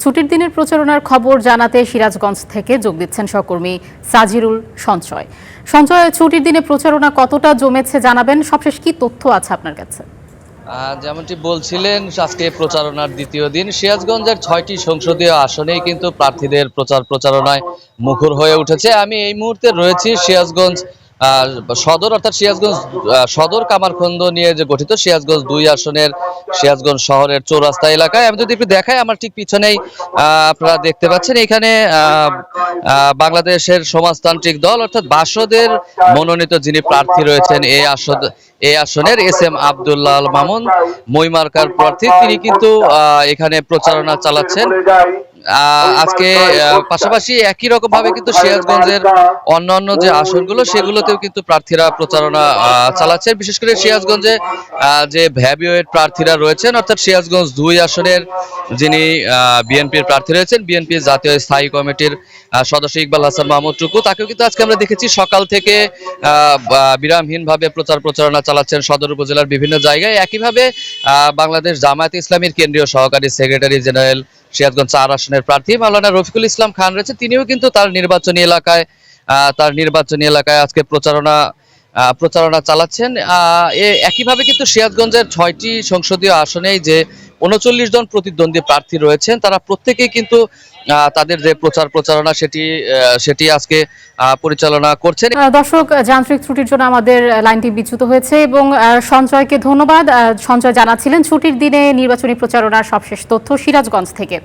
ছুটির দিনের প্রচারণার খবর জানাতে সিরাজগঞ্জ থেকে যোগ দিচ্ছেন সহকর্মী সাজিরুল সঞ্চয়। সঞ্চয়, ছুটির দিনে প্রচারণা কতটা জমেছে জানাবেন, সবশেষ কি তথ্য আছে আপনার কাছে? যেমনটি বলছিলেন, আজকে প্রচারণার দ্বিতীয় দিন। সিরাজগঞ্জের ৬টি সংসদীয় আসনেই কিন্তু প্রার্থীদের প্রচারণায় মুখর হয়ে উঠেছে। আমি এই মুহূর্তে রয়েছি সিরাজগঞ্জ সদর, অর্থাৎ সিরাজগঞ্জ সদর কামারখন্দ নিয়ে যে গঠিত সিরাজগঞ্জ ২ আসনের সিরাজগঞ্জ শহরের চৌরাস্তা এলাকায়। আমি যদি একটু দেখাই, আমার ঠিক পিছনেই আপনারা দেখতে পাচ্ছেন, এখানে বাংলাদেশের সমাজতান্ত্রিক দল অর্থাৎ বাসদের মনোনীত যিনি প্রার্থী রয়েছেন এই আসনের এস এম আব্দুল্লাহ আল মামুন মই মার্কার প্রার্থী, তিনি কিন্তু এখানে প্রচারণা চালাচ্ছেন। আজকে পাশাপাশি একই রকম ভাবে কিন্তু সিরাজগঞ্জের অন্যান্য যে আসনগুলো সেগুলোতেও কিন্তু প্রার্থীরা প্রচারণা চালাচ্ছেন। বিশেষ করে সিরাজগঞ্জে যে ভ্যাবিওয়েট প্রার্থীরা রয়েছেন, অর্থাৎ সিরাজগঞ্জ ২ আসনের যিনি বিএনপির প্রার্থী রয়েছেন, বিএনপির জাতীয় স্থায়ী কমিটির সদস্য ইকবাল হাসান মাহমুদ টুকু, তাকেও কিন্তু আজকে আমরা দেখেছি সকাল থেকে বিরামহীনভাবে প্রচারণা চালাচ্ছেন সদর উপজেলার বিভিন্ন জায়গায়। একইভাবে বাংলাদেশ জামায়াতে ইসলামীর কেন্দ্রীয় সহকারী সেক্রেটারি জেনারেল সিরাজগঞ্জ ৪ আসনের প্রার্থী মাওলানা রফিকুল ইসলাম খান রয়েছে, তিনিও কিন্তু তার নির্বাচনী এলাকায় আজকে প্রচারণা চালাচ্ছেন। একইভাবে কিন্তু সিরাজগঞ্জের ৬টি সংসদীয় আসনেই যে ৩৯ জন প্রতিদ্বন্দ্বী প্রার্থী রয়েছেন, তারা প্রত্যেকেই কিন্তু তাদের যে প্রচারণা সেটি আজকে পরিচালনা করছেন। দর্শক, যান্ত্রিক ত্রুটির জন্য আমাদের লাইনটি বিচ্যুত হয়েছে এবং সঞ্চয়কে ধন্যবাদ। সঞ্চয় জানাচ্ছিলেন ছুটির দিনে নির্বাচনী প্রচারণার সবশেষ তথ্য সিরাজগঞ্জ থেকে।